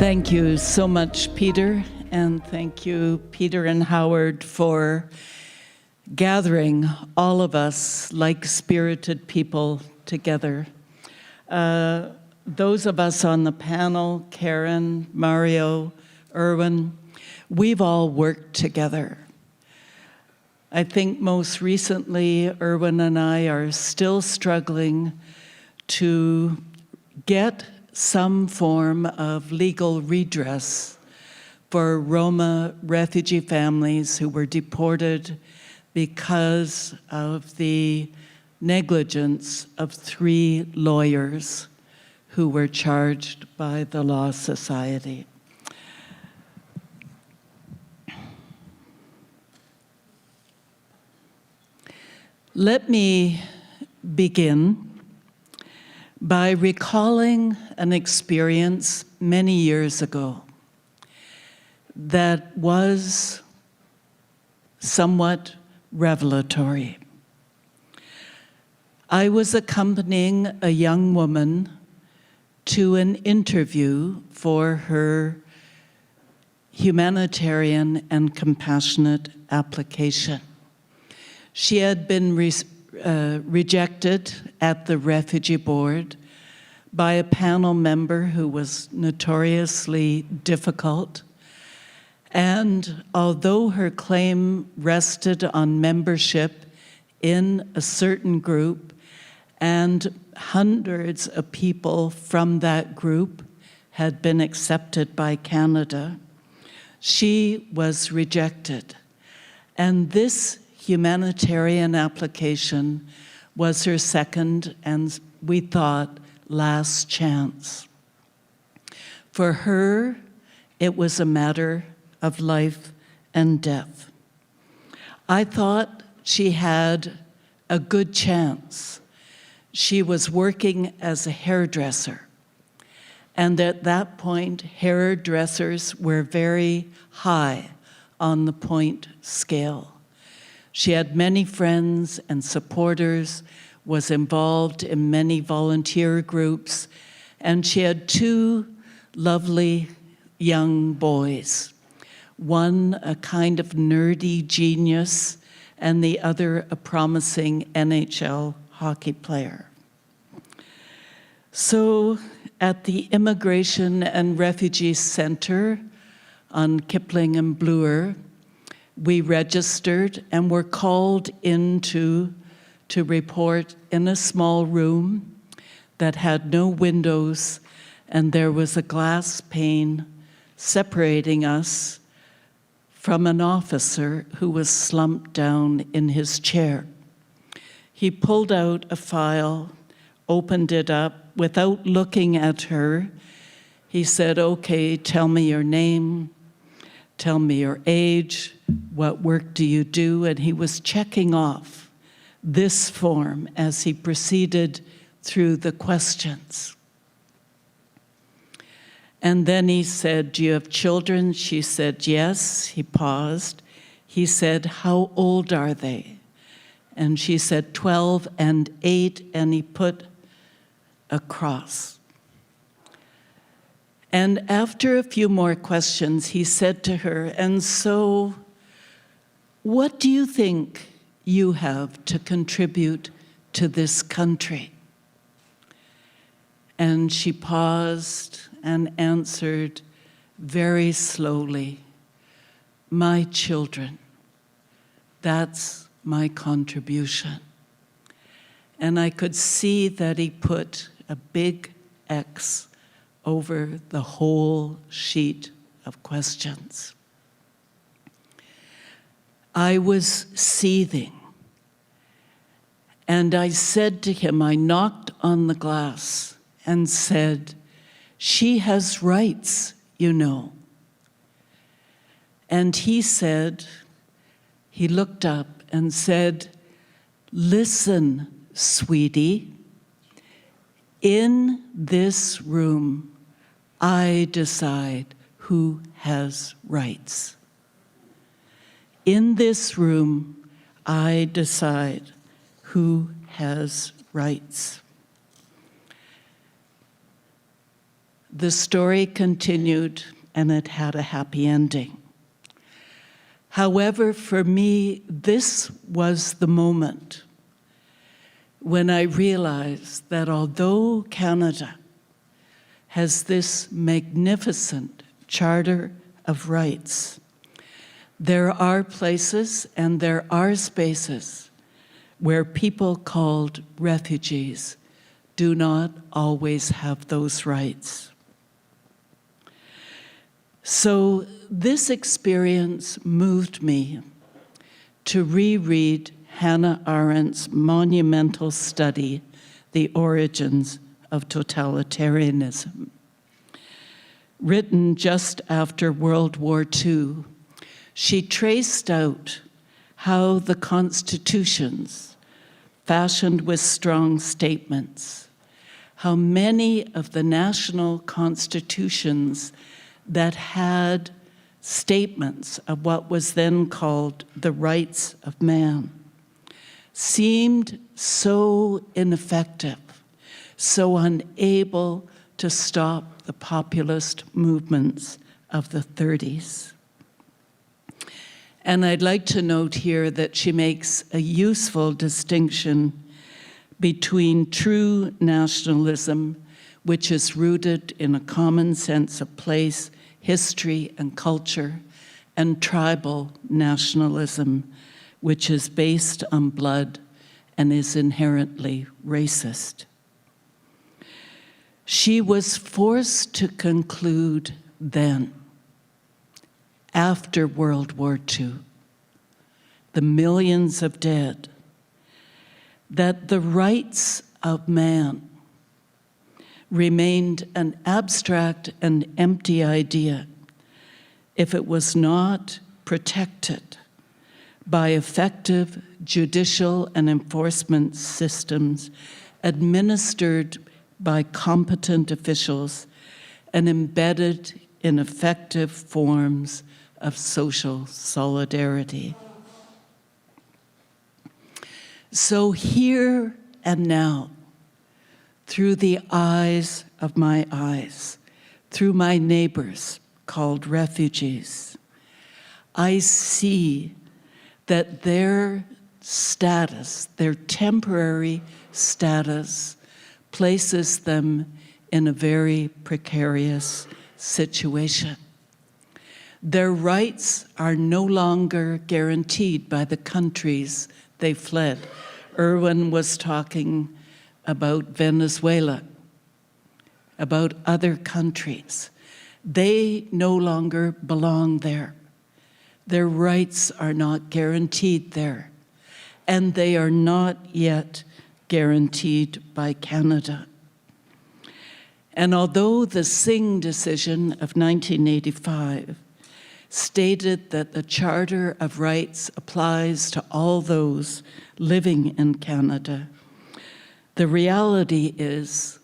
Thank you so much, Peter, and thank you, Peter and Howard, for gathering all of us like spirited people together. Those of us on the panel, Karen, Mario, Erwin, we've all worked together. I think most recently, Erwin and I are still struggling to get some form of legal redress for Roma refugee families who were deported because of the negligence of 3 lawyers who were charged by the Law Society. Let me begin by recalling an experience many years ago that was somewhat revelatory. I was accompanying a young woman to an interview for her humanitarian and compassionate application. She had been rejected at the Refugee Board by a panel member who was notoriously difficult. And although her claim rested on membership in a certain group, and hundreds of people from that group had been accepted by Canada, she was rejected. And this humanitarian application was her second and, we thought, last chance. For her, it was a matter of life and death. I thought she had a good chance. She was working as a hairdresser, and at that point, hairdressers were very high on the point scale. She had many friends and supporters, was involved in many volunteer groups, and she had 2 lovely young boys. One a kind of nerdy genius, and the other a promising NHL hockey player. So at the Immigration and Refugee Center on Kipling and Bloor, we registered and were called into to report in a small room that had no windows, and there was a glass pane separating us from an officer who was slumped down in his chair. He pulled out a file, opened it up without looking at her. He said, "Okay, tell me your name, tell me your age, what work do you do?" And he was checking off this form as he proceeded through the questions. And then he said, "Do you have children?" She said, "Yes." He paused. He said, "How old are they?" And she said, 12 and 8, and he put a cross. And after a few more questions, he said to her, "And so, what do you think you have to contribute to this country?" And she paused and answered very slowly, "My children, that's my contribution." And I could see that he put a big X over the whole sheet of questions. I was seething, and I said to him, I knocked on the glass and said, "She has rights, you know." And he said, he looked up and said, "Listen, sweetie, in this room, I decide who has rights. In this room, I decide who has rights." The story continued, and it had a happy ending. However, for me, this was the moment when I realized that although Canada has this magnificent Charter of Rights, there are places and there are spaces where people called refugees do not always have those rights. So this experience moved me to reread Hannah Arendt's monumental study, The Origins of Totalitarianism. Written just after World War II, she traced out how the constitutions, fashioned with strong statements, how many of the national constitutions that had statements of what was then called the rights of man seemed so ineffective, so unable to stop the populist movements of the 30s. And I'd like to note here that she makes a useful distinction between true nationalism, which is rooted in a common sense of place, history, and culture, and tribal nationalism, which is based on blood and is inherently racist. She was forced to conclude then, after World War II, the millions of dead, that the rights of man remained an abstract and empty idea if it was not protected by effective judicial and enforcement systems administered by competent officials and embedded in effective forms of social solidarity. So here and now, through the eyes of my eyes, through my neighbors called refugees, I see that their status, their temporary status, places them in a very precarious situation. Their rights are no longer guaranteed by the countries they fled. Erwin was talking about Venezuela, about other countries. They no longer belong there. Their rights are not guaranteed there, and they are not yet guaranteed by Canada. And although the Singh decision of 1985 stated that the Charter of Rights applies to all those living in Canada, the reality is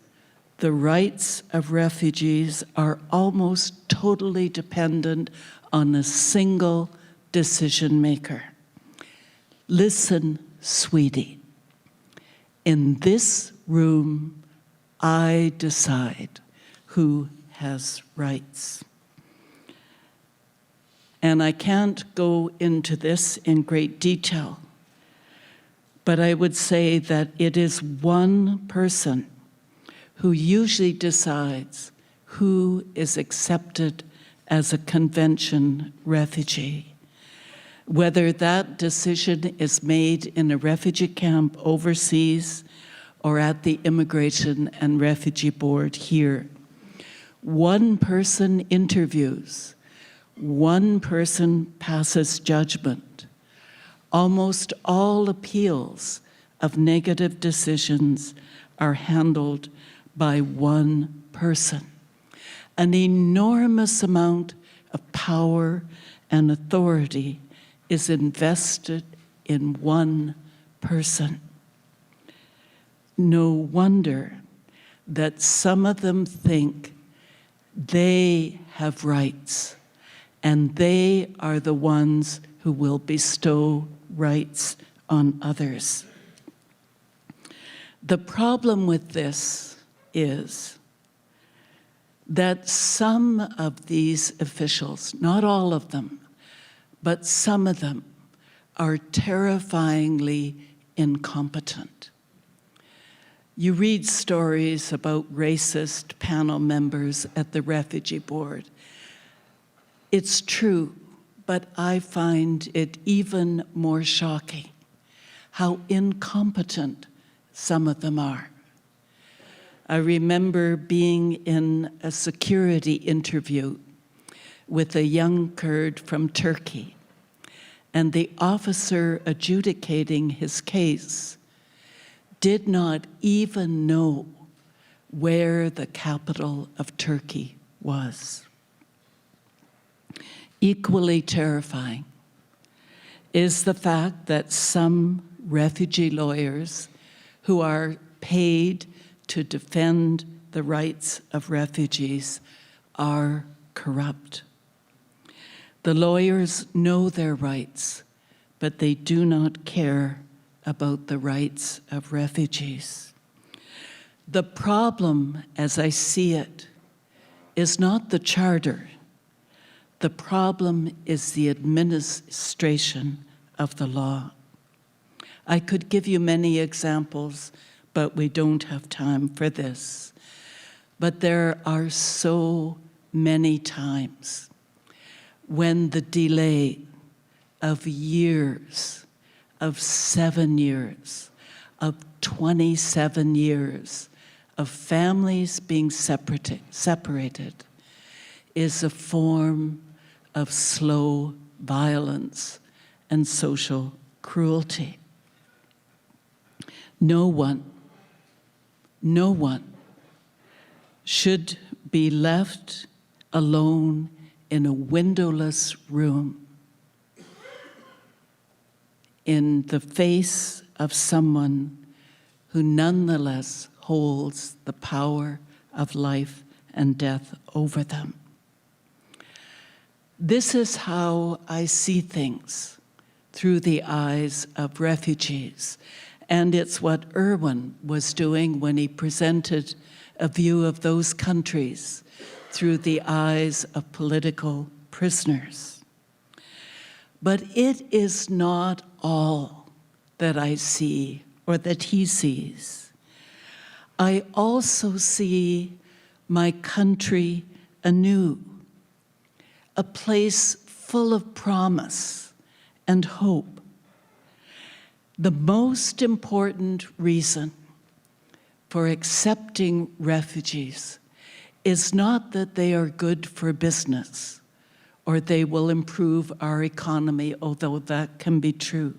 the rights of refugees are almost totally dependent on a single decision maker. Listen, sweetie, in this room, I decide who has rights. And I can't go into this in great detail, but I would say that it is one person who usually decides who is accepted as a convention refugee. Whether that decision is made in a refugee camp overseas or at the Immigration and Refugee Board here, one person interviews, one person passes judgment. Almost all appeals of negative decisions are handled by one person. An enormous amount of power and authority is invested in one person. No wonder that some of them think they have rights, and they are the ones who will bestow rights on others. The problem with this is that some of these officials, not all of them, but some of them, are terrifyingly incompetent. You read stories about racist panel members at the Refugee Board. It's true, but I find it even more shocking how incompetent some of them are. I remember being in a security interview with a young Kurd from Turkey, and the officer adjudicating his case did not even know where the capital of Turkey was. Equally terrifying is the fact that some refugee lawyers who are paid to defend the rights of refugees are corrupt. The lawyers know their rights, but they do not care about the rights of refugees. The problem, as I see it, is not the charter. The problem is the administration of the law. I could give you many examples, but we don't have time for this. But there are so many times when the delay of years, of 7 years, of 27 years, of families being separated is a form of slow violence and social cruelty. No one should be left alone in a windowless room in the face of someone who nonetheless holds the power of life and death over them. This is how I see things through the eyes of refugees. And it's what Erwin was doing when he presented a view of those countries through the eyes of political prisoners. But it is not all that I see or that he sees. I also see my country anew, a place full of promise and hope. The most important reason for accepting refugees is not that they are good for business or they will improve our economy, although that can be true.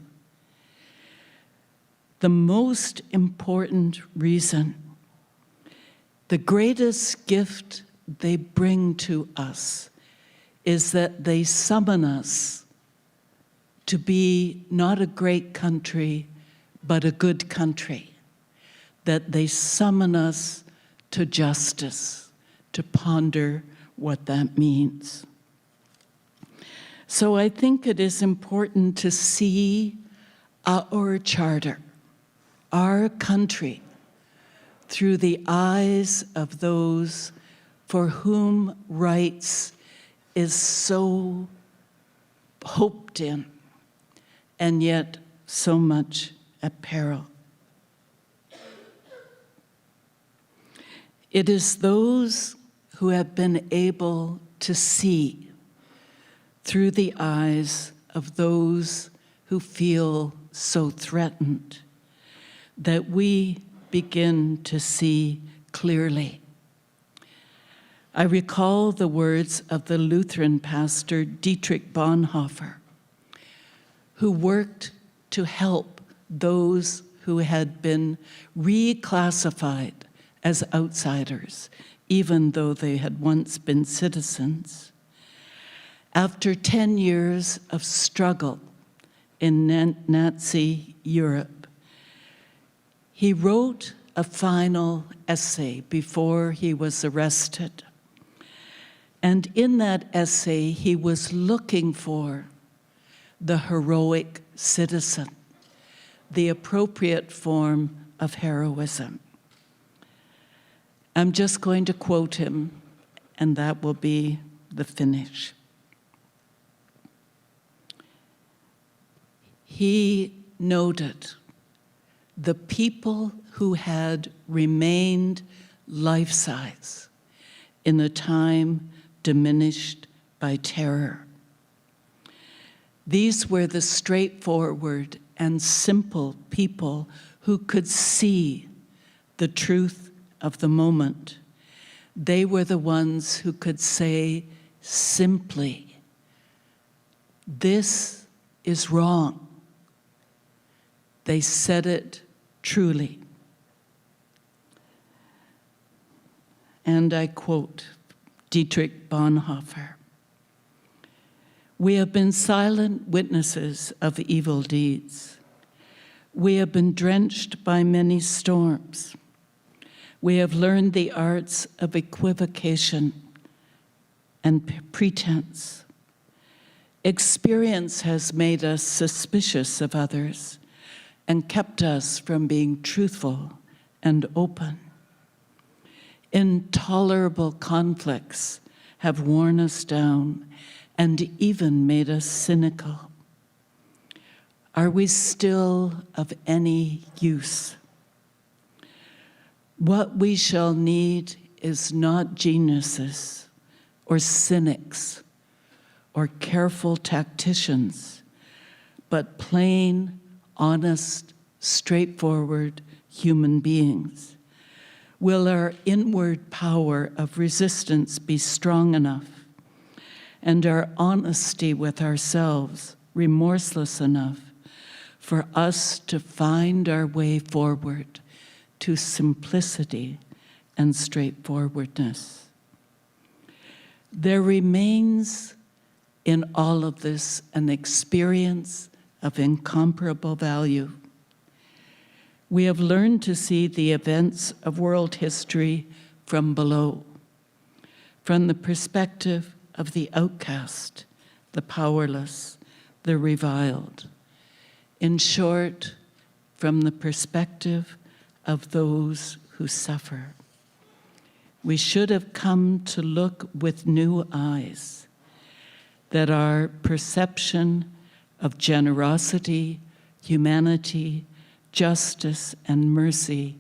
The most important reason, the greatest gift they bring to us, is that they summon us to be not a great country, but a good country. That they summon us to justice, to ponder what that means. So I think it is important to see our charter, our country, through the eyes of those for whom rights is so hoped in, and yet so much at peril. It is those who have been able to see through the eyes of those who feel so threatened that we begin to see clearly. I recall the words of the Lutheran pastor Dietrich Bonhoeffer, who worked to help those who had been reclassified as outsiders, even though they had once been citizens. After 10 years of struggle in Nazi Europe, he wrote a final essay before he was arrested. And in that essay, he was looking for the heroic citizen, the appropriate form of heroism. I'm just going to quote him, and that will be the finish. He noted the people who had remained life-size in a time diminished by terror. These were the straightforward and simple people who could see the truth of the moment. They were the ones who could say simply, "This is wrong." They said it truly. And I quote Dietrich Bonhoeffer, "We have been silent witnesses of evil deeds. We have been drenched by many storms. We have learned the arts of equivocation and pretense. Experience has made us suspicious of others and kept us from being truthful and open. Intolerable conflicts have worn us down and even made us cynical. Are we still of any use? What we shall need is not geniuses or cynics or careful tacticians, but plain, honest, straightforward human beings. Will our inward power of resistance be strong enough, and our honesty with ourselves remorseless enough for us to find our way forward to simplicity and straightforwardness? There remains in all of this an experience of incomparable value. We have learned to see the events of world history from below, from the perspective of the outcast, the powerless, the reviled. In short, from the perspective of those who suffer. We should have come to look with new eyes, that our perception of generosity, humanity, justice, and mercy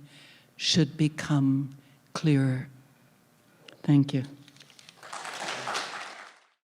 should become clearer. Thank you.